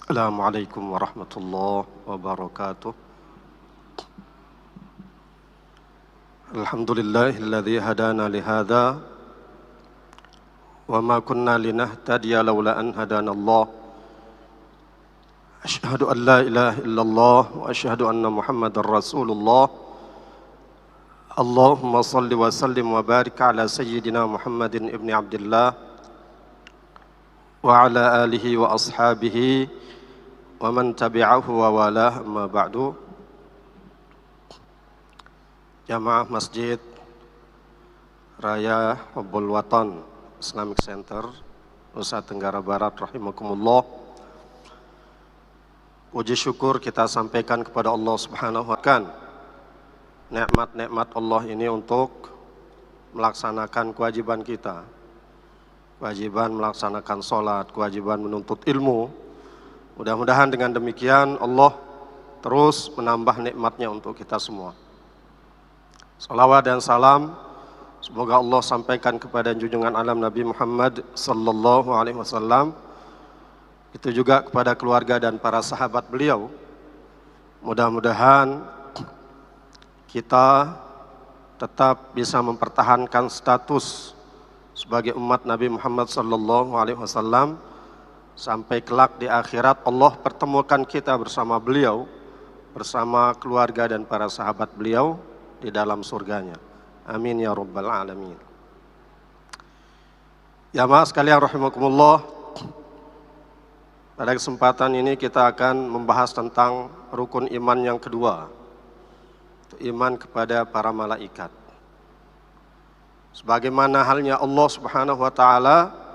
Assalamualaikum warahmatullahi wabarakatuh. Alhamdulillahilladzi hadana lihadza wa ma kunna linahtadiya laula an hadanallah. Asyhadu an la ilaha illallah wa asyhadu anna Muhammadar Rasulullah. Allahumma salli wa sallim wa barik ala sayyidina Muhammadin ibni Abdullah wa ala alihi wa ashabihi wa man tabi'ahu wa walah, amma ba'du. Jamaah Masjid Raya Hubbul Watan Islamic Center Nusa Tenggara Barat rahimakumullah. Puji syukur kita sampaikan kepada Allah Subhanahu wa ta'ala. Nikmat-nikmat Allah ini untuk melaksanakan kewajiban kita. Kewajiban melaksanakan sholat, kewajiban menuntut ilmu. Mudah-mudahan dengan demikian Allah terus menambah nikmatnya untuk kita semua. Salawat dan salam semoga Allah sampaikan kepada junjungan alam Nabi Muhammad sallallahu alaihi wasallam. Itu juga kepada keluarga dan para sahabat beliau. Mudah-mudahan kita tetap bisa mempertahankan status sebagai umat Nabi Muhammad sallallahu alaihi wasallam sampai kelak di akhirat Allah pertemukan kita bersama beliau, bersama keluarga dan para sahabat beliau di dalam surganya. Amin ya rabbal alamin. Jamaah sekalian rahimakumullah, pada kesempatan ini kita akan membahas tentang rukun iman yang kedua, iman kepada para malaikat. Sebagaimana halnya Allah Subhanahu wa ta'ala,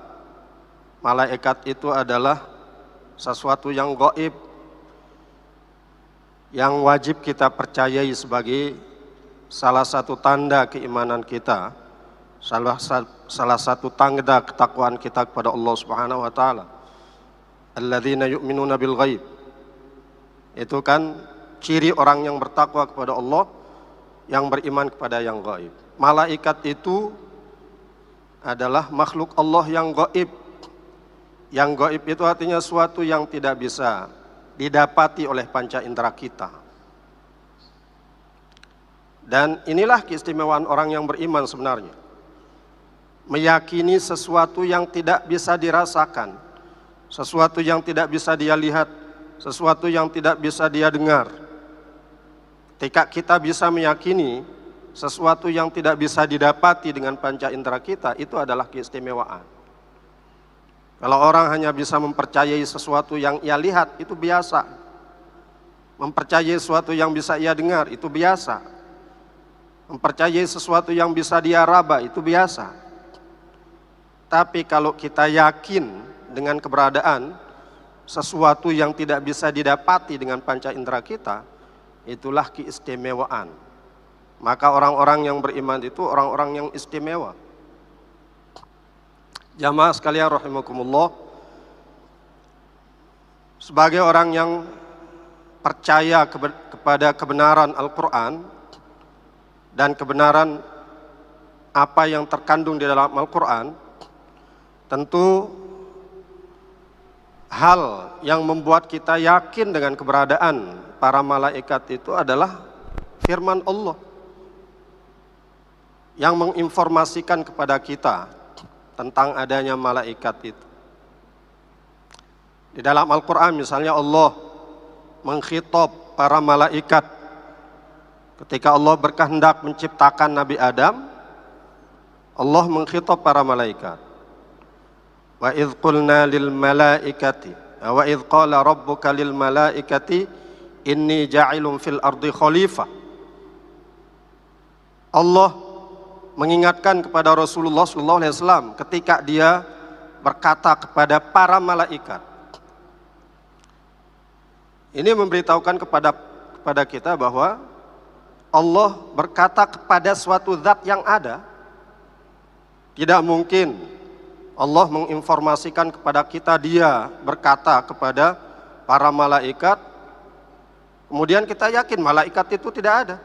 malaikat itu adalah sesuatu yang gaib, yang wajib kita percayai sebagai salah satu tanda keimanan kita, salah satu tanda ketakwaan kita kepada Allah Subhanahu wa ta'ala. Alladzina yu'minuna bil ghaib. Itu kan ciri orang yang bertakwa kepada Allah, yang beriman kepada yang gaib. Malaikat itu adalah makhluk Allah yang gaib. Yang gaib itu artinya suatu yang tidak bisa didapati oleh panca indera kita. Dan inilah keistimewaan orang yang beriman sebenarnya. Meyakini sesuatu yang tidak bisa dirasakan, sesuatu yang tidak bisa dia lihat, sesuatu yang tidak bisa dia dengar. Ketika kita bisa meyakini sesuatu yang tidak bisa didapati dengan panca indera kita, itu adalah keistimewaan. Kalau orang hanya bisa mempercayai sesuatu yang ia lihat, itu biasa. Mempercayai sesuatu yang bisa ia dengar, itu biasa. Mempercayai sesuatu yang bisa dia raba, itu biasa. Tapi kalau kita yakin dengan keberadaan sesuatu yang tidak bisa didapati dengan panca indera kita, itulah keistimewaan. Maka orang-orang yang beriman itu orang-orang yang istimewa. Jamaah sekalian rahimakumullah, sebagai orang yang percaya kepada kebenaran Al-Quran dan kebenaran apa yang terkandung di dalam Al-Quran, tentu hal yang membuat kita yakin dengan keberadaan para malaikat itu adalah firman Allah yang menginformasikan kepada kita tentang adanya malaikat itu. Di dalam Al-Quran misalnya Allah mengkhitab para malaikat ketika Allah berkehendak menciptakan Nabi Adam. Allah mengkhitab para malaikat. Wa idh qulna lil malaikati wa idh qala rabbuka lil malaikati inni ja'ilun fil ardi khalifah. Allah mengingatkan kepada Rasulullah SAW ketika dia berkata kepada para malaikat. Ini memberitahukan kepada kita bahwa Allah berkata kepada suatu zat yang ada. Tidak mungkin Allah menginformasikan kepada kita dia berkata kepada para malaikat, kemudian kita yakin malaikat itu tidak ada.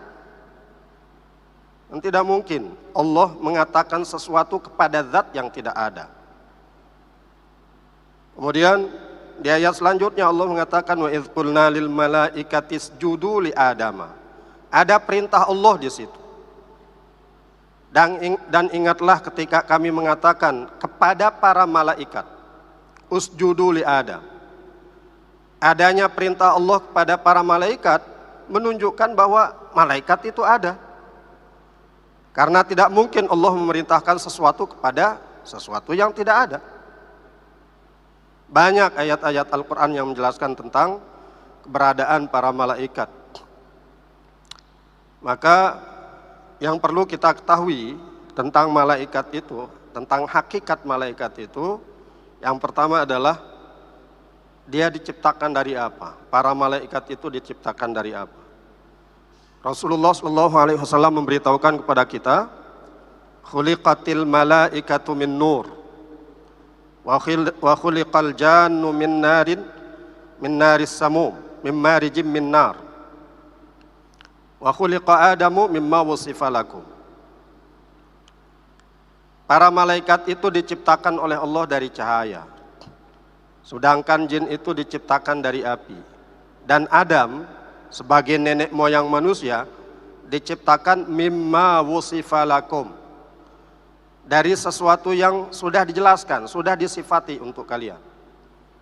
Dan tidak mungkin Allah mengatakan sesuatu kepada zat yang tidak ada. Kemudian di ayat selanjutnya Allah mengatakan wa idz qulna lil malaikati isjudu li Adama. Ada perintah Allah di situ. Dan ingatlah ketika kami mengatakan kepada para malaikat usjudu li Adam. Adanya perintah Allah kepada para malaikat menunjukkan bahwa malaikat itu ada. Karena tidak mungkin Allah memerintahkan sesuatu kepada sesuatu yang tidak ada. Banyak ayat-ayat Al-Quran yang menjelaskan tentang keberadaan para malaikat. Maka yang perlu kita ketahui tentang malaikat itu, tentang hakikat malaikat itu, yang pertama adalah dia diciptakan dari apa? Para malaikat itu diciptakan dari apa? Rasulullah SAW memberitahukan kepada kita, khuliqatil malaikatu min nur, wa khuliqal jannu min naris samum, min marijim min nar, wa khuliqa Adamu mimma wusifa lakum. Para malaikat itu diciptakan oleh Allah dari cahaya, sedangkan jin itu diciptakan dari api. Dan Adam sebagai nenek moyang manusia diciptakan mimma wusifa lakum, dari sesuatu yang sudah dijelaskan, sudah disifati untuk kalian,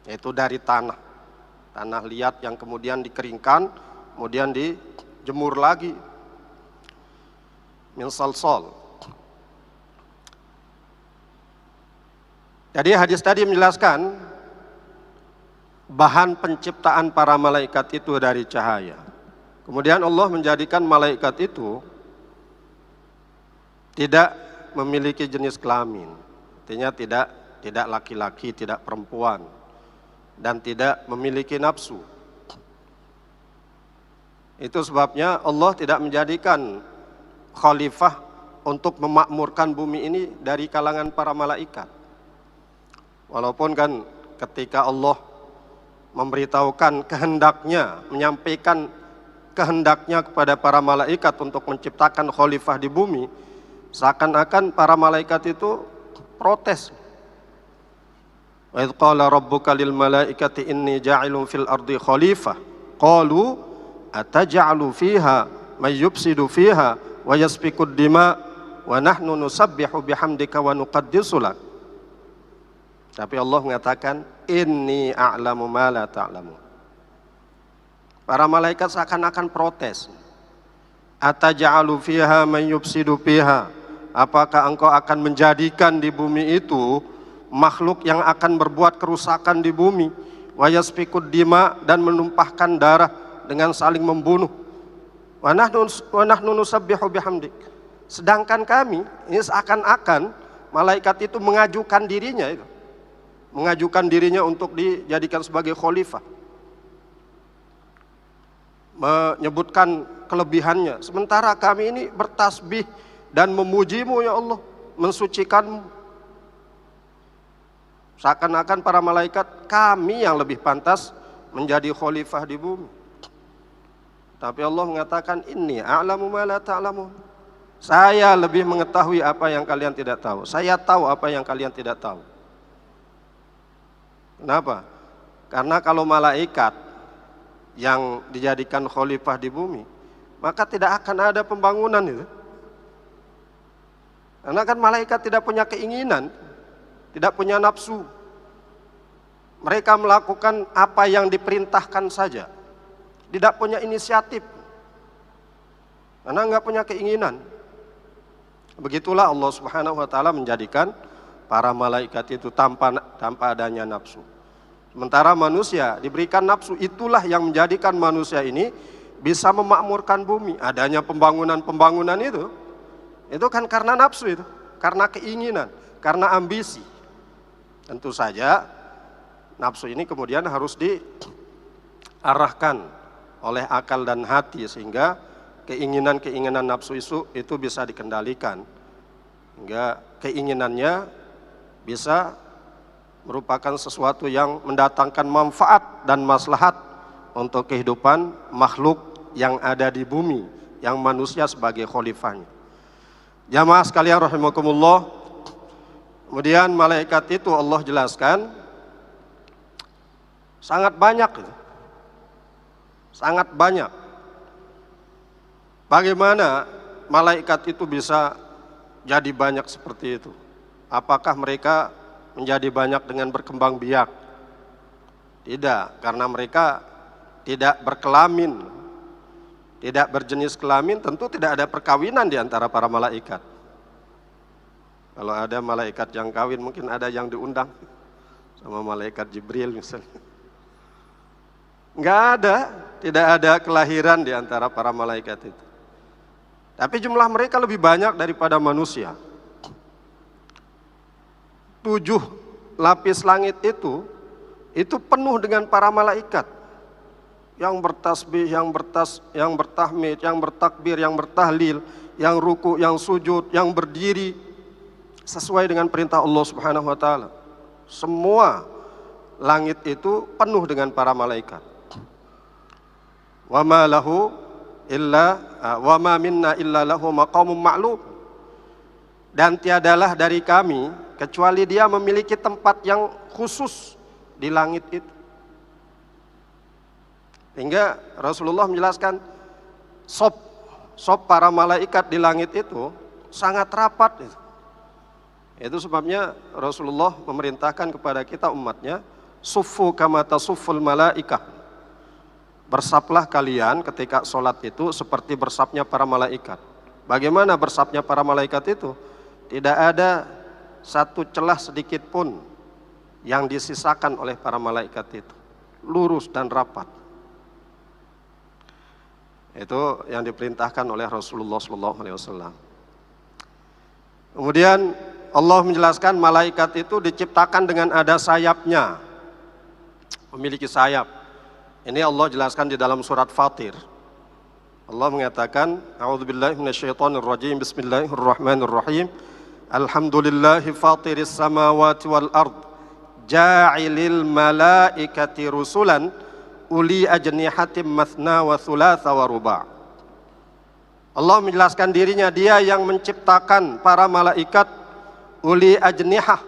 yaitu dari tanah liat yang kemudian dikeringkan, kemudian dijemur lagi, min salsal. Jadi hadis tadi menjelaskan bahan penciptaan para malaikat itu dari cahaya. Kemudian Allah menjadikan malaikat itu tidak memiliki jenis kelamin. Artinya tidak laki-laki, tidak perempuan, dan tidak memiliki nafsu. Itu sebabnya Allah tidak menjadikan khalifah untuk memakmurkan bumi ini dari kalangan para malaikat. Walaupun kan ketika Allah memberitahukan kehendaknya, menyampaikan kehendaknya kepada para malaikat untuk menciptakan khalifah di bumi, seakan-akan para malaikat itu protes. Wa idz qala rabbuka lil malaikati inni ja'ilun fil ardi khalifah qalu ataj'alu fiha may yufsidu fiha wa yasfikud dima wa nahnu nusabbihu bihamdika wa nuqaddisu lak. Tapi Allah mengatakan inni a'lamu ma la ta'lamu. Para malaikat seakan-akan protes. Ataj'alu fiha man yufsidu fiha. Apakah engkau akan menjadikan di bumi itu makhluk yang akan berbuat kerusakan di bumi, wa yasfikud dima, dan menumpahkan darah dengan saling membunuh. Wa nahnu nusabbihu bihamdik. Sedangkan kami, ini seakan-akan malaikat itu mengajukan dirinya untuk dijadikan sebagai khalifah, menyebutkan kelebihannya, sementara kami ini bertasbih dan memujimu ya Allah, mensucikanmu. Seakan-akan para malaikat, kami yang lebih pantas menjadi khalifah di bumi. Tapi Allah mengatakan inni a'lamu ma la ta'lamun. Saya lebih mengetahui apa yang kalian tidak tahu. Saya tahu apa yang kalian tidak tahu. Kenapa? Karena kalau malaikat yang dijadikan khalifah di bumi, maka tidak akan ada pembangunan itu. Karena kan malaikat tidak punya keinginan, tidak punya nafsu. Mereka melakukan apa yang diperintahkan saja, tidak punya inisiatif, karena nggak punya keinginan. Begitulah Allah Subhanahu wa Ta'ala menjadikan para malaikat itu tanpa adanya nafsu. Sementara manusia diberikan nafsu, itulah yang menjadikan manusia ini bisa memakmurkan bumi. Adanya pembangunan itu kan karena nafsu itu, karena keinginan, karena ambisi. Tentu saja nafsu ini kemudian harus diarahkan oleh akal dan hati, sehingga keinginan nafsu itu bisa dikendalikan, hingga keinginannya bisa merupakan sesuatu yang mendatangkan manfaat dan maslahat untuk kehidupan makhluk yang ada di bumi, yang manusia sebagai khalifahnya. Jamaah sekalian rahimakumullah, kemudian malaikat itu Allah jelaskan Sangat banyak itu. Sangat banyak. Bagaimana malaikat itu bisa jadi banyak seperti itu? Apakah mereka menjadi banyak dengan berkembang biak? Tidak, karena mereka tidak berkelamin, tidak berjenis kelamin, tentu tidak ada perkawinan di antara para malaikat. Kalau ada malaikat yang kawin, mungkin ada yang diundang sama malaikat Jibril misalnya. Enggak ada, tidak ada kelahiran di antara para malaikat itu. Tapi jumlah mereka lebih banyak daripada manusia. 7 lapis langit itu penuh dengan para malaikat yang bertasbih, yang bertahmid, yang bertakbir, yang bertahlil, yang ruku, yang sujud, yang berdiri sesuai dengan perintah Allah Subhanahu wa taala. Semua langit itu penuh dengan para malaikat. Wa ma minna illa lahu maqamun ma'lum. Dan tiadalah dari kami kecuali dia memiliki tempat yang khusus di langit itu. Hingga Rasulullah menjelaskan sop para malaikat di langit itu sangat rapat itu. Itu sebabnya Rasulullah memerintahkan kepada kita umatnya, suffu kama tasufful malaikah. Bersaplah kalian ketika sholat itu seperti bersapnya para malaikat. Bagaimana bersapnya para malaikat itu? Tidak ada satu celah sedikit pun yang disisakan oleh para malaikat itu. Lurus dan rapat. Itu yang diperintahkan oleh Rasulullah SAW. Kemudian Allah menjelaskan malaikat itu diciptakan dengan ada sayapnya, memiliki sayap. Ini Allah jelaskan di dalam surat Fatir. Allah mengatakan, A'udzubillahi minasyaitonirrajim, Bismillahirrahmanirrahim. Alhamdulillahi fatiris samawati wal ard, ja'ilil malaikati rusulan uli ajnihatim mathna wa thulatha wa ruba'. Allah menjelaskan dirinya, dia yang menciptakan para malaikat uli ajnihah.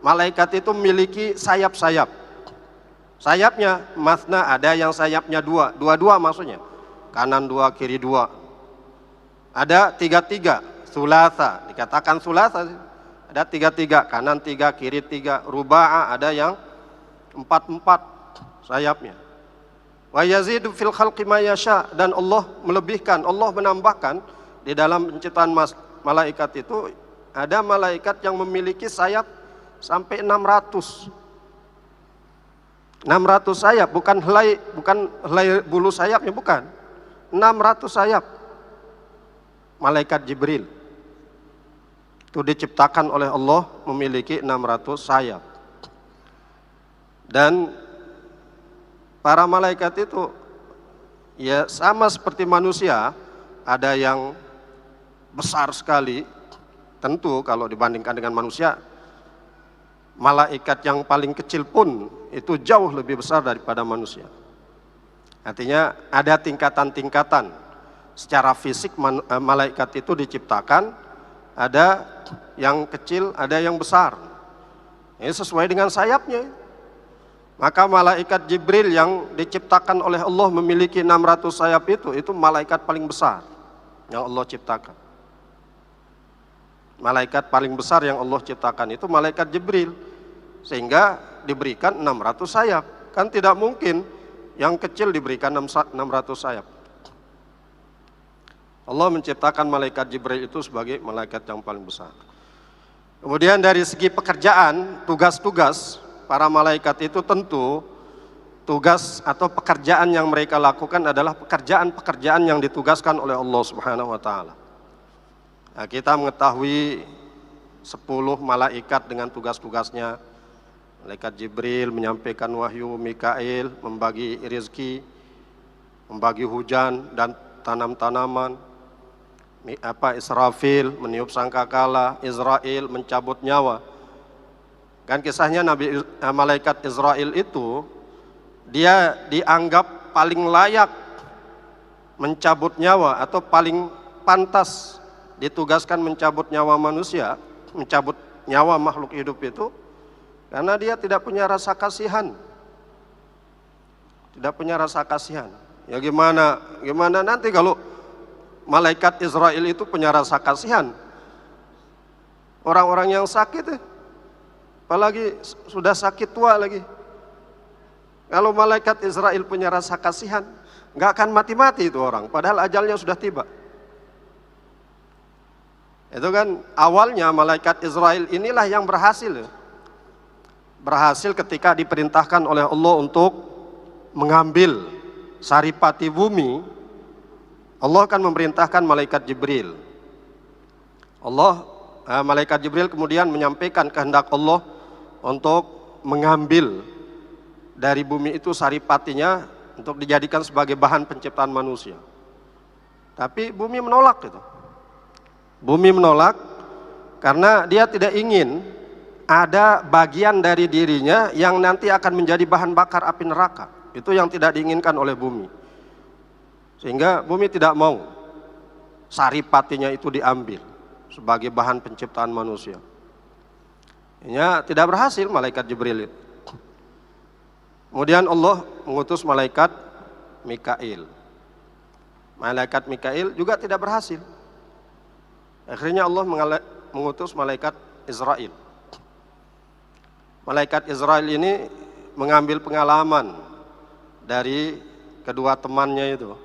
Malaikat itu memiliki sayap-sayap. Sayapnya mathna, ada yang sayapnya dua maksudnya. Kanan 2, kiri 2. Ada 3, thulatha, dikatakan thulatha. Ada 3, kanan 3, kiri 3. Ruba'a, ada yang 4 sayapnya. Wa yazidu fil khalqi ma yasha, dan Allah melebihkan, Allah menambahkan di dalam penciptaan malaikat itu. Ada malaikat yang memiliki sayap sampai 600 sayap, bukan helai bulu sayapnya, bukan. 600 sayap. Malaikat Jibril itu diciptakan oleh Allah memiliki 600 sayap. Dan para malaikat itu ya sama seperti manusia, ada yang besar sekali. Tentu kalau dibandingkan dengan manusia, malaikat yang paling kecil pun itu jauh lebih besar daripada manusia. Artinya ada tingkatan-tingkatan secara fisik malaikat itu diciptakan, ada yang kecil, ada yang besar. Ini sesuai dengan sayapnya. Maka malaikat Jibril yang diciptakan oleh Allah memiliki 600 sayap itu malaikat paling besar yang Allah ciptakan. Malaikat paling besar yang Allah ciptakan itu malaikat Jibril, sehingga diberikan 600 sayap. Kan tidak mungkin yang kecil diberikan 600 sayap. Allah menciptakan malaikat Jibril itu sebagai malaikat yang paling besar. Kemudian dari segi pekerjaan, tugas-tugas para malaikat itu tentu tugas atau pekerjaan yang mereka lakukan adalah pekerjaan-pekerjaan yang ditugaskan oleh Allah Subhanahu wa taala. Nah, kita mengetahui 10 malaikat dengan tugas-tugasnya. Malaikat Jibril menyampaikan wahyu, Mikail membagi rezeki, membagi hujan dan tanam-tanaman, Israfil meniup sangkakala, Israel mencabut nyawa. Kan kisahnya malaikat Israel itu, dia dianggap paling layak mencabut nyawa atau paling pantas ditugaskan mencabut nyawa manusia, mencabut nyawa makhluk hidup itu, karena dia tidak punya rasa kasihan. tidak punya rasa kasihan. Ya gimana nanti kalau malaikat Israel itu punya rasa kasihan? Orang-orang yang sakit, apalagi sudah sakit tua lagi. Kalau malaikat Israel punya rasa kasihan, nggak akan mati-mati itu orang, padahal ajalnya sudah tiba. Itu kan awalnya malaikat Israel inilah yang berhasil. Berhasil ketika diperintahkan oleh Allah untuk mengambil saripati bumi. Allah akan memerintahkan malaikat Jibril. Malaikat Jibril kemudian menyampaikan kehendak Allah untuk mengambil dari bumi itu saripatinya untuk dijadikan sebagai bahan penciptaan manusia. Tapi bumi menolak itu. Bumi menolak karena dia tidak ingin ada bagian dari dirinya yang nanti akan menjadi bahan bakar api neraka. Itu yang tidak diinginkan oleh bumi. Sehingga bumi tidak mau saripatinya itu diambil sebagai bahan penciptaan manusia. Ini tidak berhasil malaikat Jibril itu. Kemudian Allah mengutus malaikat Mikail. Malaikat Mikail juga tidak berhasil. Akhirnya Allah mengutus malaikat Israel. Malaikat Israel ini mengambil pengalaman dari kedua temannya itu.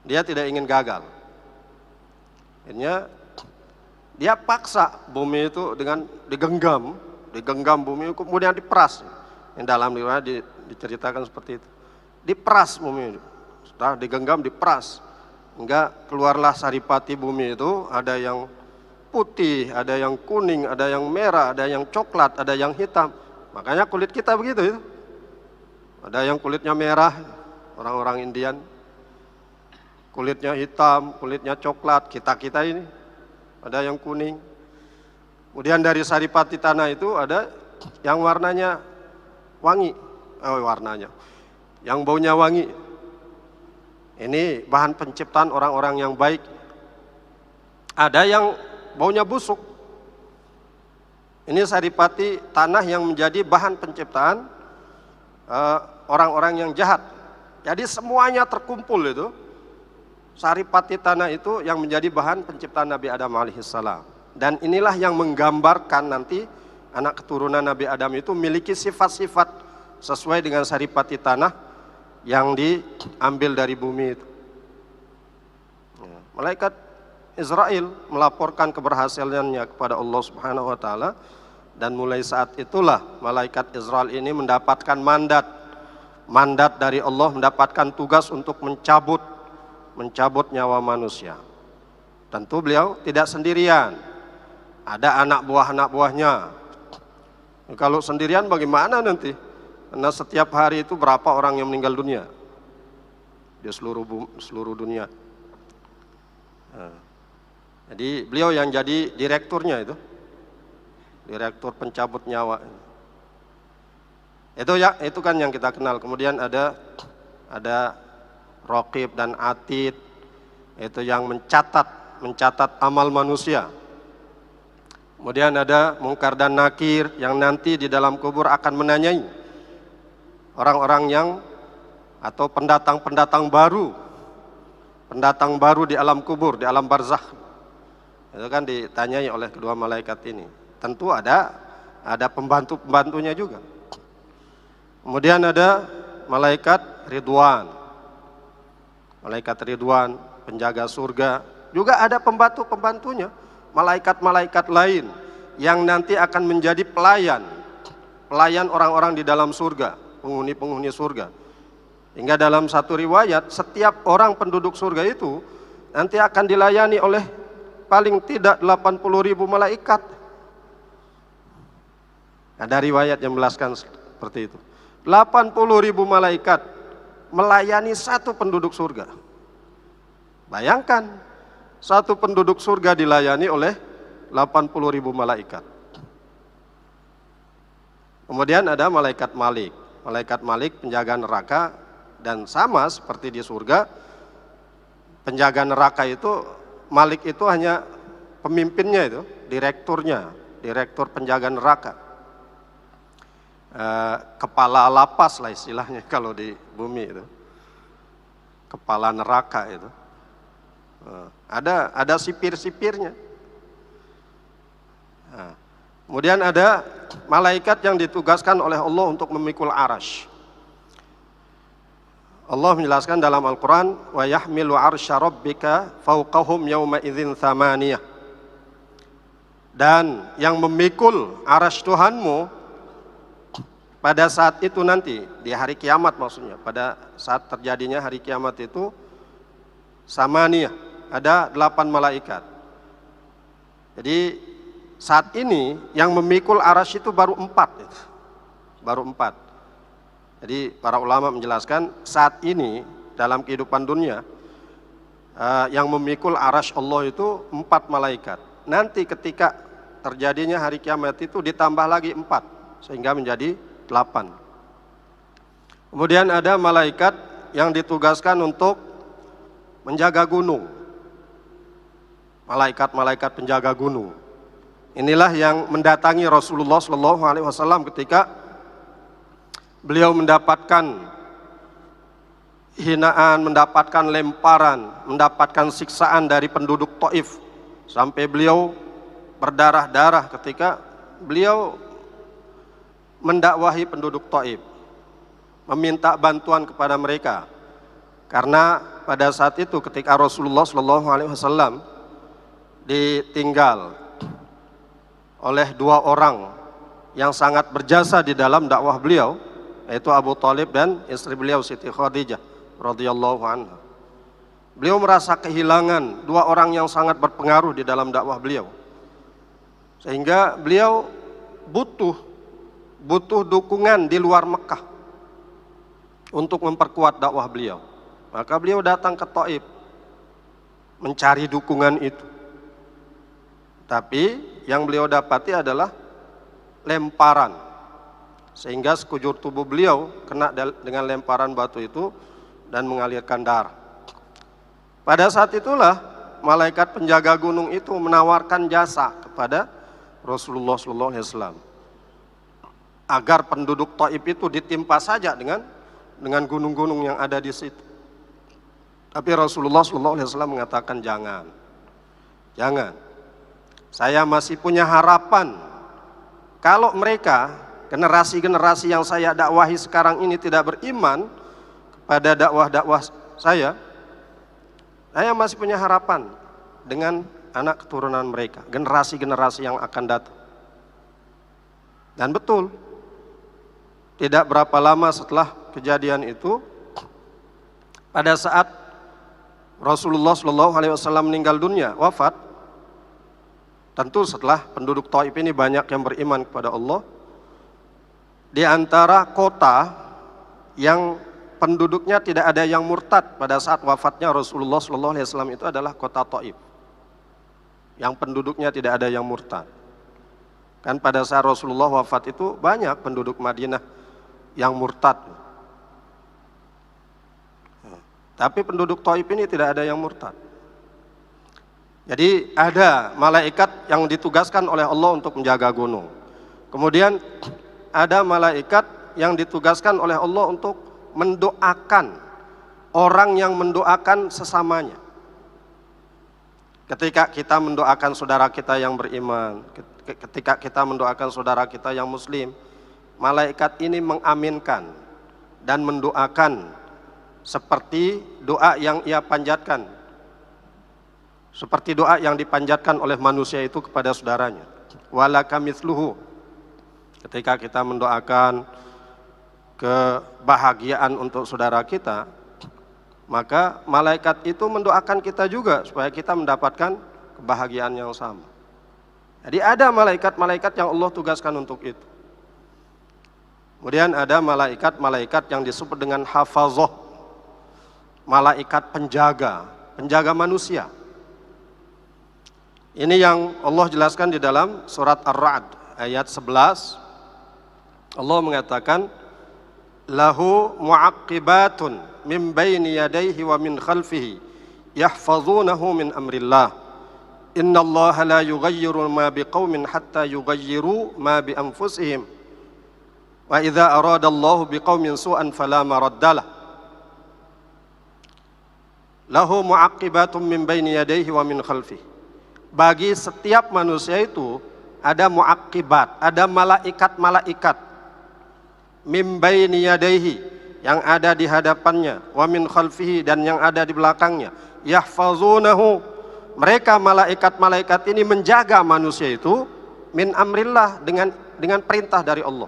Dia tidak ingin gagal. Akhirnya dia paksa bumi itu dengan digenggam bumi, kemudian diperas. Yang dalam riwayat diceritakan seperti itu. Diperas bumi itu. Setelah digenggam, diperas. Hingga keluarlah saripati bumi itu, ada yang putih, ada yang kuning, ada yang merah, ada yang coklat, ada yang hitam. Makanya kulit kita begitu itu. Ada yang kulitnya merah, orang-orang Indian. Kulitnya hitam, kulitnya coklat, kita ini. Ada yang kuning. Kemudian dari saripati tanah itu ada yang warnanya wangi. Yang baunya wangi. Ini bahan penciptaan orang-orang yang baik. Ada yang baunya busuk. Ini saripati tanah yang menjadi bahan penciptaan orang-orang yang jahat. Jadi semuanya terkumpul itu. Saripati tanah itu yang menjadi bahan penciptaan Nabi Adam alaihissalam. Dan inilah yang menggambarkan nanti anak keturunan Nabi Adam itu memiliki sifat-sifat sesuai dengan saripati tanah yang diambil dari bumi itu. Malaikat Israel melaporkan keberhasilannya kepada Allah Subhanahu wa taala, dan mulai saat itulah malaikat Israel ini mendapatkan mandat dari Allah, mendapatkan tugas untuk mencabut nyawa manusia. Tentu beliau tidak sendirian. Ada anak buahnya. Kalau sendirian bagaimana nanti? Karena setiap hari itu berapa orang yang meninggal dunia di seluruh dunia. Jadi beliau yang jadi direkturnya itu, direktur pencabut nyawa. Itu kan yang kita kenal. Kemudian ada Raqib dan Atid, itu yang mencatat amal manusia. Kemudian ada Munkar dan Nakir yang nanti di dalam kubur akan menanyai orang-orang yang atau pendatang baru di alam kubur, di alam barzakh. Itu kan ditanyai oleh kedua malaikat ini. Tentu ada pembantunya juga. Kemudian ada malaikat Ridwan. Malaikat Ridwan, penjaga surga, juga ada pembantunya, malaikat-malaikat lain yang nanti akan menjadi pelayan orang-orang di dalam surga, penghuni surga. Hingga dalam satu riwayat, setiap orang penduduk surga itu nanti akan dilayani oleh paling tidak 80.000 malaikat. Ada riwayat yang menjelaskan seperti itu. 80.000 malaikat melayani satu penduduk surga. Bayangkan, satu penduduk surga dilayani oleh 80.000 malaikat. Kemudian ada malaikat Malik. Malaikat Malik penjaga neraka, dan sama seperti di surga, penjaga neraka itu, Malik itu hanya pemimpinnya itu, direktur penjaga neraka. kepala lapas lah istilahnya kalau di bumi itu, kepala neraka itu. Ada sipir-sipirnya. Kemudian ada malaikat yang ditugaskan oleh Allah untuk memikul arasy. Allah menjelaskan dalam Al-Quran, wa yahmilu arsya rabbika fawqahum yawma idzin thamaniyah. Dan yang memikul arasy Tuhanmu pada saat itu nanti, di hari kiamat maksudnya, pada saat terjadinya hari kiamat itu, samaniyah, ada 8 malaikat. Jadi saat ini yang memikul arasy itu baru 4, baru 4. Jadi para ulama menjelaskan saat ini dalam kehidupan dunia yang memikul arasy Allah itu 4 malaikat. Nanti ketika terjadinya hari kiamat itu ditambah lagi 4 sehingga menjadi 8. Kemudian ada malaikat yang ditugaskan untuk menjaga gunung. Malaikat-malaikat penjaga gunung. Inilah yang mendatangi Rasulullah SAW ketika beliau mendapatkan hinaan, mendapatkan lemparan, mendapatkan siksaan dari penduduk Taif, sampai beliau berdarah-darah ketika beliau mendakwahi penduduk Taif, meminta bantuan kepada mereka. Karena pada saat itu ketika Rasulullah SAW ditinggal oleh 2 orang yang sangat berjasa di dalam dakwah beliau, yaitu Abu Thalib dan istri beliau Siti Khadijah radhiyallahu anha. Beliau merasa kehilangan 2 orang yang sangat berpengaruh di dalam dakwah beliau, sehingga beliau butuh dukungan di luar Mekah untuk memperkuat dakwah beliau. Maka beliau datang ke Taif mencari dukungan itu. Tapi yang beliau dapati adalah lemparan, sehingga sekujur tubuh beliau kena dengan lemparan batu itu dan mengalirkan darah. Pada saat itulah malaikat penjaga gunung itu menawarkan jasa kepada Rasulullah SAW agar penduduk Taif itu ditimpa saja dengan gunung-gunung yang ada di situ. Tapi Rasulullah SAW mengatakan jangan. Saya masih punya harapan kalau mereka, generasi-generasi yang saya dakwahi sekarang ini tidak beriman kepada dakwah-dakwah saya masih punya harapan dengan anak keturunan mereka, generasi-generasi yang akan datang. Dan betul, tidak berapa lama setelah kejadian itu, pada saat Rasulullah SAW meninggal dunia, wafat, tentu setelah penduduk Taif ini banyak yang beriman kepada Allah. Di antara kota yang penduduknya tidak ada yang murtad pada saat wafatnya Rasulullah SAW itu adalah kota Taif, yang penduduknya tidak ada yang murtad. Kan pada saat Rasulullah wafat itu banyak penduduk Madinah yang murtad, tapi penduduk Taif ini tidak ada yang murtad. Jadi ada malaikat yang ditugaskan oleh Allah untuk menjaga gunung. Kemudian ada malaikat yang ditugaskan oleh Allah untuk mendoakan orang yang mendoakan sesamanya. Ketika kita mendoakan saudara kita yang beriman, ketika kita mendoakan saudara kita yang muslim, malaikat ini mengaminkan dan mendoakan seperti doa yang ia panjatkan, seperti doa yang dipanjatkan oleh manusia itu kepada saudaranya. Walaka mithluhu. Ketika kita mendoakan kebahagiaan untuk saudara kita, maka malaikat itu mendoakan kita juga supaya kita mendapatkan kebahagiaan yang sama. Jadi ada malaikat-malaikat yang Allah tugaskan untuk itu. Kemudian ada malaikat-malaikat yang disebut dengan hafazah, malaikat penjaga manusia. Ini yang Allah jelaskan di dalam surat Ar-Ra'd ayat 11. Allah mengatakan, lahu mu'aqqibatun min baini yadayhi wa min khalfihi yahfazunahu min amrillah. Innallaha la yughayyiru ma biqaumin hatta yughayyiru ma bi anfusihim. Wa idza aradallahu biqaumin su'an fala maraddalah. Lahu mu'aqibatum min baini yadayhi wa min khalfihi. Bagi setiap manusia itu ada mu'aqibat, ada malaikat-malaikat. Min baini yadayhi, yang ada di hadapannya, wa min khalfihi, dan yang ada di belakangnya. Yahfazunahu, mereka malaikat-malaikat ini menjaga manusia itu min amrillah, dengan perintah dari Allah.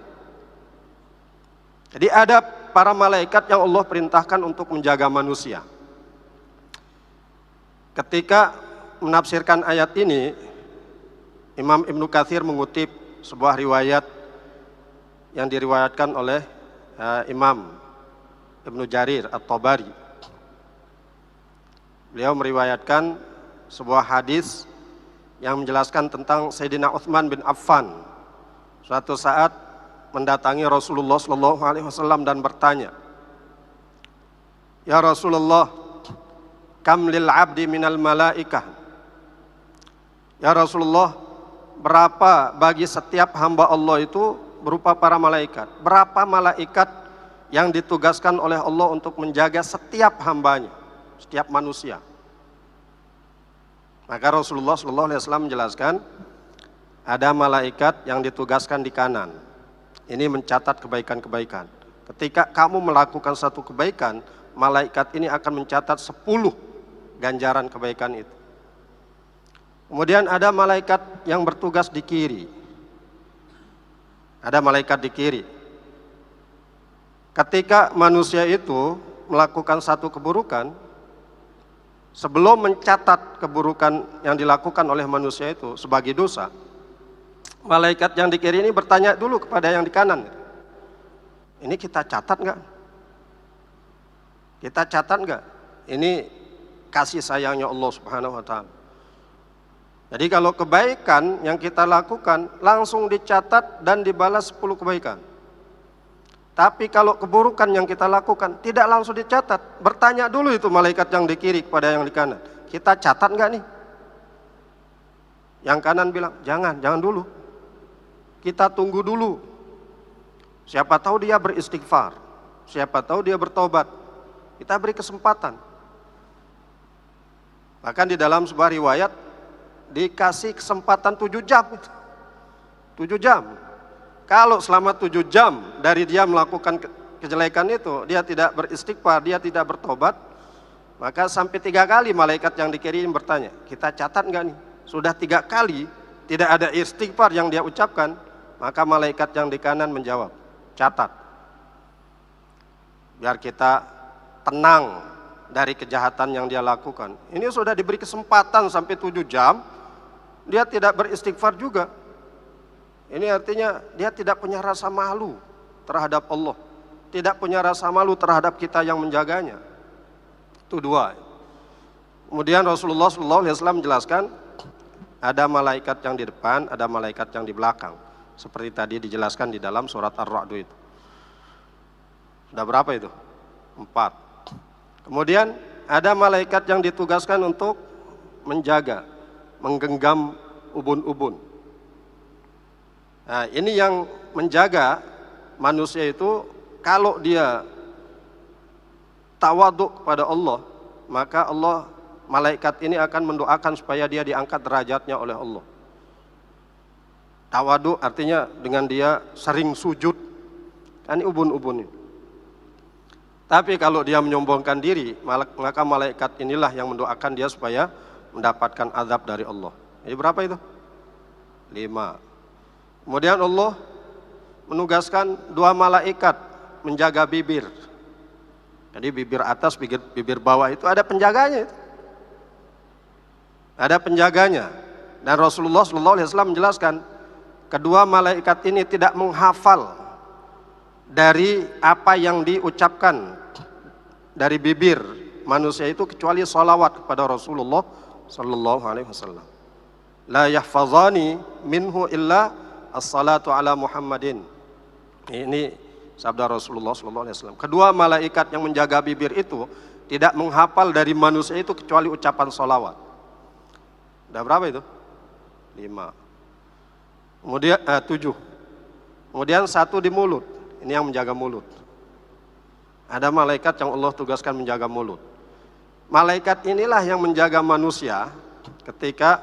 Jadi ada para malaikat yang Allah perintahkan untuk menjaga manusia. Ketika menafsirkan ayat ini, Imam Ibnu Katsir mengutip sebuah riwayat yang diriwayatkan oleh Imam Ibnu Jarir At-Tabari. Beliau meriwayatkan sebuah hadis yang menjelaskan tentang Sayyidina Utsman bin Affan. Suatu saat mendatangi Rasulullah SAW dan bertanya, "Ya Rasulullah, kam lil abdi minal malaikah?" Ya Rasulullah, berapa bagi setiap hamba Allah itu berupa para malaikat? Berapa malaikat yang ditugaskan oleh Allah untuk menjaga setiap hambanya, setiap manusia? Maka Rasulullah SAW menjelaskan, ada malaikat yang ditugaskan di kanan. Ini mencatat kebaikan-kebaikan. Ketika kamu melakukan satu kebaikan, malaikat ini akan mencatat 10 ganjaran kebaikan itu. Kemudian ada malaikat yang bertugas di kiri. Ada malaikat di kiri. Ketika manusia itu melakukan satu keburukan, sebelum mencatat keburukan yang dilakukan oleh manusia itu sebagai dosa, malaikat yang di kiri ini bertanya dulu kepada yang di kanan, ini kita catat nggak? Kita catat nggak? Ini kasih sayangnya Allah Subhanahu Wa Taala. Jadi kalau kebaikan yang kita lakukan langsung dicatat dan dibalas 10 kebaikan. Tapi kalau keburukan yang kita lakukan tidak langsung dicatat, bertanya dulu itu malaikat yang di kiri kepada yang di kanan, kita catat nggak nih? Yang kanan bilang, jangan dulu. Kita tunggu dulu. Siapa tahu dia beristighfar, siapa tahu dia bertobat. Kita beri kesempatan. Bahkan di dalam sebuah riwayat dikasih kesempatan 7 jam. 7 jam. Kalau selama 7 jam dari dia melakukan kejelekan itu, dia tidak beristighfar, dia tidak bertobat, maka sampai 3 kali malaikat yang dikirim bertanya, kita catat nggak nih? Sudah 3 kali tidak ada istighfar yang dia ucapkan, maka malaikat yang di kanan menjawab, catat. Biar kita tenang dari kejahatan yang dia lakukan. Ini sudah diberi kesempatan sampai 7 jam, dia tidak beristighfar juga. Ini artinya dia tidak punya rasa malu terhadap Allah, tidak punya rasa malu terhadap kita yang menjaganya. Itu 2. Kemudian Rasulullah SAW menjelaskan, ada malaikat yang di depan, ada malaikat yang di belakang. Seperti tadi dijelaskan di dalam surat Ar-Ra'd itu. Sudah berapa itu? 4. Kemudian ada malaikat yang ditugaskan untuk menjaga, menggenggam ubun-ubun. Nah, ini yang menjaga manusia itu, kalau dia tawaduk kepada Allah, maka malaikat ini akan mendoakan supaya dia diangkat derajatnya oleh Allah. Tawaduk artinya dengan dia sering sujud, kan ubun-ubun ini. Tapi kalau dia menyombongkan diri, maka malaikat inilah yang mendoakan dia supaya mendapatkan azab dari Allah. Jadi berapa itu? 5. Kemudian Allah menugaskan 2 malaikat menjaga bibir. Jadi bibir atas, bibir bawah itu ada penjaganya. Ada penjaganya. Dan Rasulullah SAW menjelaskan, kedua malaikat ini tidak menghafal dari apa yang diucapkan dari bibir manusia itu kecuali sholawat kepada Rasulullah SAW. La yahfazani minhu illa as-salatu ala Muhammadin. Ini sabda Rasulullah SAW. Kedua malaikat yang menjaga bibir itu tidak menghafal dari manusia itu kecuali ucapan sholawat. Udah berapa itu? 5. Kemudian 7. Kemudian 1 di mulut. ini yang menjaga mulut. Ada malaikat yang Allah tugaskan menjaga mulut. Malaikat inilah yang menjaga manusia ketika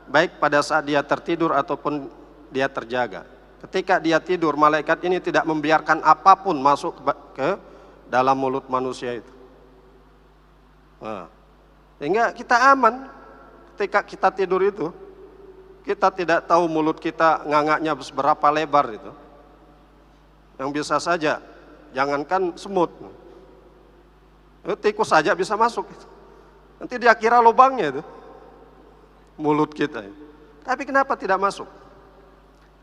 baik pada saat dia tertidur ataupun dia terjaga. Ketika dia tidur, malaikat ini tidak membiarkan apapun masuk ke dalam mulut manusia itu. Nah, sehingga kita aman ketika kita tidur itu. Kita tidak tahu mulut kita ngangaknya seberapa lebar itu. Yang bisa saja, jangankan semut, tikus saja bisa masuk. Nanti dia kira lubangnya itu mulut kita. Tapi kenapa tidak masuk?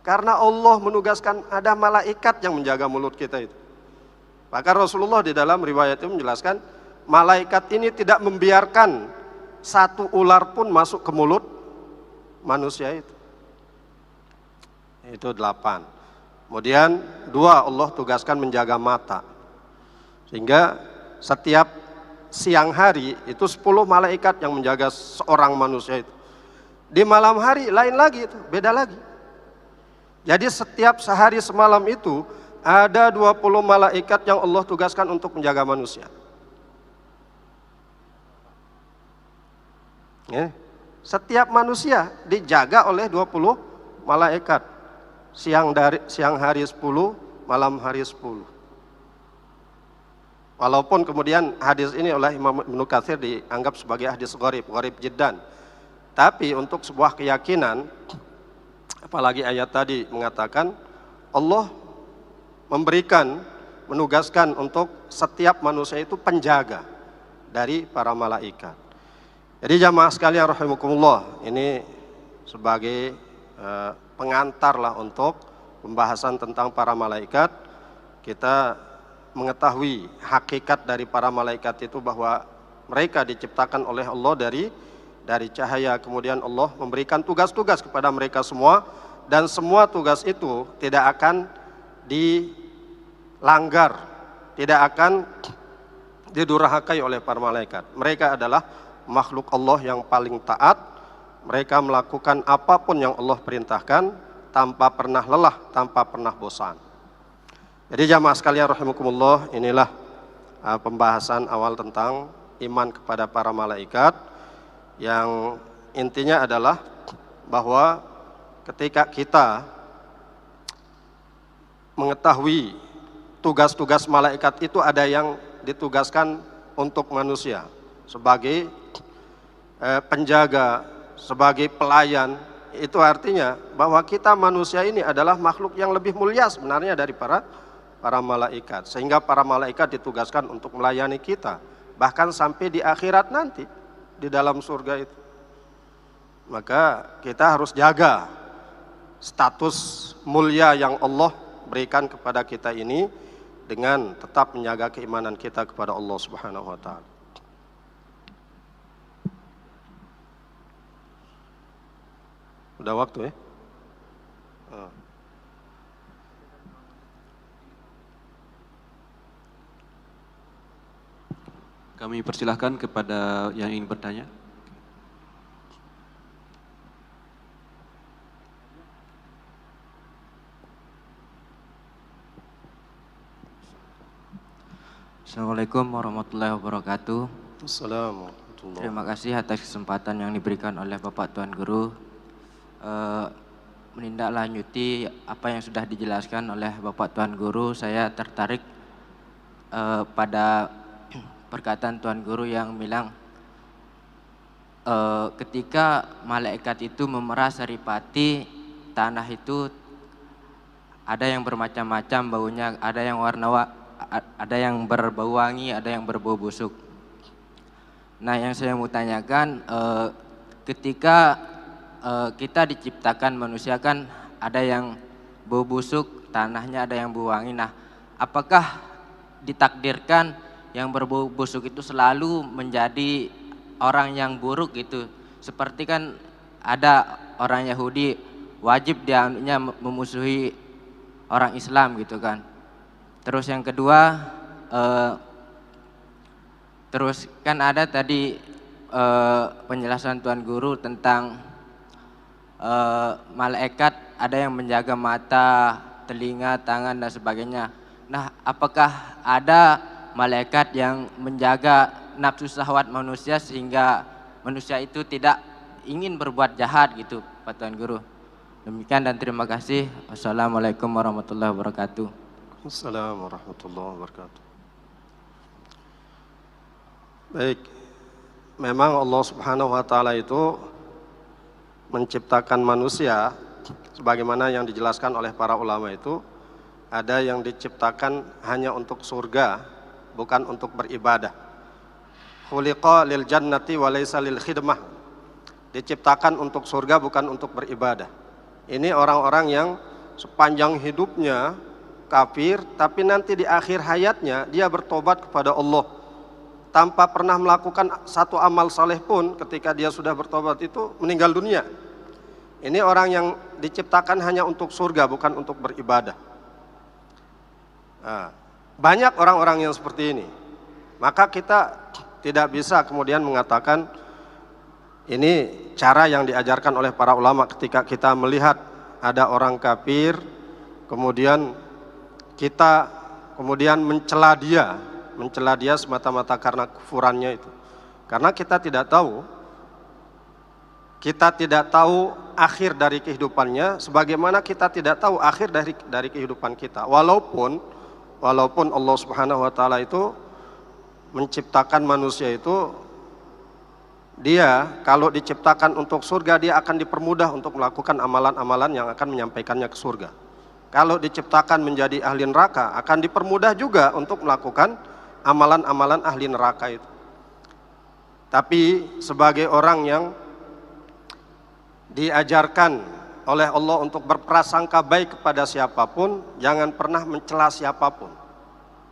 Karena Allah menugaskan ada malaikat yang menjaga mulut kita itu. Maka Rasulullah di dalam riwayat itu menjelaskan, malaikat ini tidak membiarkan satu ular pun masuk ke mulut manusia itu. Itu 8. Kemudian 2, Allah tugaskan menjaga mata. Sehingga setiap siang hari itu 10 malaikat yang menjaga seorang manusia itu. Di malam hari lain lagi itu, beda lagi. Jadi setiap sehari semalam itu ada 20 malaikat yang Allah tugaskan untuk menjaga manusia. Setiap manusia dijaga oleh 20 malaikat. Siang hari 10, malam hari 10. Walaupun kemudian hadis ini oleh Imam Ibnu Katsir dianggap sebagai hadis gharib jiddan. Tapi untuk sebuah keyakinan, apalagi ayat tadi mengatakan Allah menugaskan untuk setiap manusia itu penjaga dari para malaikat. Jadi jamaah sekalian rahimakumullah, ini sebagai pengantar lah untuk pembahasan tentang para malaikat. Kita mengetahui hakikat dari para malaikat itu bahwa mereka diciptakan oleh Allah dari cahaya. Kemudian Allah memberikan tugas-tugas kepada mereka semua, dan semua tugas itu tidak akan dilanggar, tidak akan didurhakai oleh para malaikat. Mereka adalah makhluk Allah yang paling taat. Mereka melakukan apapun yang Allah perintahkan tanpa pernah lelah, tanpa pernah bosan. Jadi jamaah sekalian rahimakumullah, inilah pembahasan awal tentang iman kepada para malaikat, yang intinya adalah bahwa ketika kita mengetahui tugas-tugas malaikat itu ada yang ditugaskan untuk manusia sebagai penjaga, sebagai pelayan, itu artinya bahwa kita manusia ini adalah makhluk yang lebih mulia sebenarnya dari para malaikat, sehingga para malaikat ditugaskan untuk melayani kita bahkan sampai di akhirat nanti di dalam surga itu. Maka kita harus jaga status mulia yang Allah berikan kepada kita ini dengan tetap menjaga keimanan kita kepada Allah Subhanahu wa taala. Udah waktu ya? Kami persilahkan kepada yang ingin bertanya. Assalamualaikum warahmatullahi wabarakatuh. Assalamualaikum. Terima kasih atas kesempatan yang diberikan oleh Bapak Tuan Guru. Menindaklanjuti apa yang sudah dijelaskan oleh Bapak Tuan Guru, saya tertarik pada perkataan Tuan Guru yang bilang ketika malaikat itu memerah saripati, tanah itu ada yang bermacam-macam baunya, ada yang berbau wangi, ada yang berbau busuk. Nah, yang saya mau tanyakan, ketika kita diciptakan manusia kan ada yang bau busuk, tanahnya ada yang bau wangi. Nah, apakah ditakdirkan yang berbau busuk itu selalu menjadi orang yang buruk gitu? Seperti kan ada orang Yahudi wajib dia memusuhi orang Islam gitu kan. Terus yang kedua, terus kan ada tadi penjelasan Tuan Guru tentang malaikat ada yang menjaga mata, telinga, tangan dan sebagainya. Nah, apakah ada malaikat yang menjaga nafsu syahwat manusia sehingga manusia itu tidak ingin berbuat jahat gitu, Pak Tuan Guru? Demikian dan terima kasih. Wassalamualaikum warahmatullahi wabarakatuh. Assalamualaikum warahmatullahi wabarakatuh. Baik, memang Allah Subhanahu wa taala itu menciptakan manusia sebagaimana yang dijelaskan oleh para ulama itu, ada yang diciptakan hanya untuk surga, bukan untuk beribadah. Khuliqa lil jannati wa laysa lil khidmah. Diciptakan untuk surga bukan untuk beribadah. Ini orang-orang yang sepanjang hidupnya kafir, tapi nanti di akhir hayatnya dia bertobat kepada Allah tanpa pernah melakukan satu amal saleh pun. Ketika dia sudah bertobat itu meninggal dunia. Ini orang yang diciptakan hanya untuk surga, bukan untuk beribadah. Nah, banyak orang-orang yang seperti ini. Maka kita tidak bisa kemudian mengatakan ini cara yang diajarkan oleh para ulama. Ketika kita melihat ada orang kafir, kemudian kita mencela dia semata-mata karena kufurannya itu. Karena kita tidak tahu akhir dari kehidupannya, sebagaimana kita tidak tahu akhir dari kehidupan kita. Walaupun Allah Subhanahu wa taala itu menciptakan manusia itu, dia kalau diciptakan untuk surga dia akan dipermudah untuk melakukan amalan-amalan yang akan menyampaikannya ke surga. Kalau diciptakan menjadi ahli neraka akan dipermudah juga untuk melakukan amalan-amalan ahli neraka itu. Tapi sebagai orang yang diajarkan oleh Allah untuk berprasangka baik kepada siapapun, jangan pernah mencela siapapun,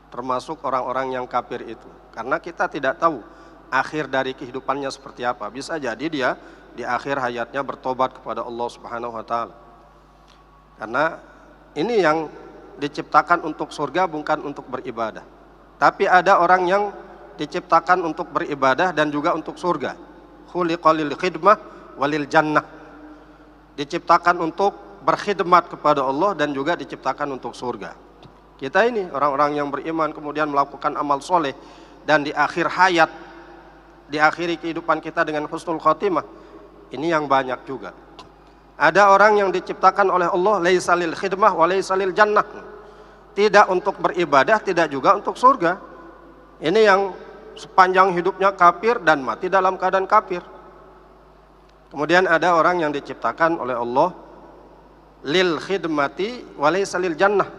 termasuk orang-orang yang kafir itu. Karena kita tidak tahu akhir dari kehidupannya seperti apa. Bisa jadi dia di akhir hayatnya bertobat kepada Allah Subhanahu wa taala. Karena ini yang diciptakan untuk surga bukan untuk beribadah. Tapi ada orang yang diciptakan untuk beribadah dan juga untuk surga. Khuliqa lil khidmah walil jannah. Diciptakan untuk berkhidmat kepada Allah dan juga diciptakan untuk surga. Kita ini orang-orang yang beriman kemudian melakukan amal soleh dan di akhir hayat, diakhiri kehidupan kita dengan husnul khotimah. Ini yang banyak juga. Ada orang yang diciptakan oleh Allah laisa lil khidmah wa laisa lil jannah. Tidak untuk beribadah, tidak juga untuk surga. Ini yang sepanjang hidupnya kafir dan mati dalam keadaan kafir. Kemudian ada orang yang diciptakan oleh Allah lil khidmati wa laisa lil jannah.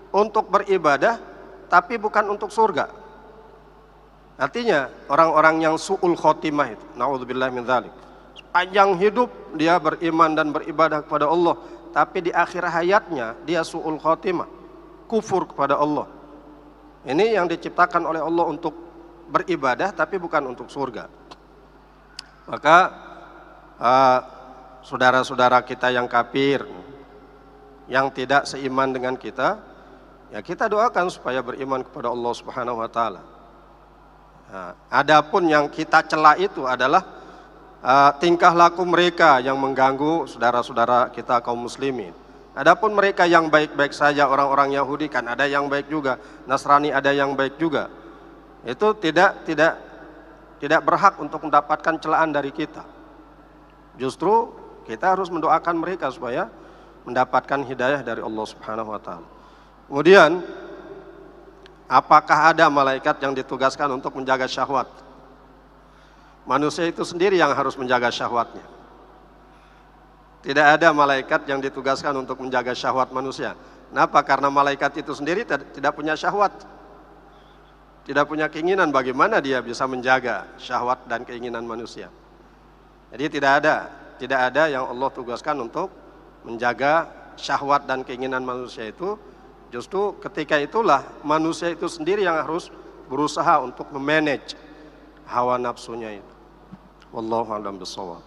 Untuk beribadah tapi bukan untuk surga. Artinya orang-orang yang su'ul khotimah itu, naudzubillah min dzalik. Sepanjang hidup dia beriman dan beribadah kepada Allah, tapi di akhir hayatnya dia su'ul khotimah, kufur kepada Allah. Ini yang diciptakan oleh Allah untuk beribadah tapi bukan untuk surga. Maka saudara-saudara kita yang kafir, yang tidak seiman dengan kita, ya kita doakan supaya beriman kepada Allah Subhanahu wa taala. Nah, adapun yang kita cela itu adalah tingkah laku mereka yang mengganggu saudara-saudara kita kaum muslimin. Adapun mereka yang baik-baik saja, orang-orang Yahudi kan ada yang baik juga, Nasrani ada yang baik juga. Itu tidak berhak untuk mendapatkan celaan dari kita. Justru kita harus mendoakan mereka supaya mendapatkan hidayah dari Allah Subhanahu wa taala. Kemudian, apakah ada malaikat yang ditugaskan untuk menjaga syahwat? Manusia itu sendiri yang harus menjaga syahwatnya. Tidak ada malaikat yang ditugaskan untuk menjaga syahwat manusia. Kenapa? Karena malaikat itu sendiri tidak punya syahwat. Tidak punya keinginan, bagaimana dia bisa menjaga syahwat dan keinginan manusia. Jadi tidak ada yang Allah tugaskan untuk menjaga syahwat dan keinginan manusia itu. Justru ketika itulah manusia itu sendiri yang harus berusaha untuk memanage hawa nafsunya itu. Wallahu a'lam bishawab.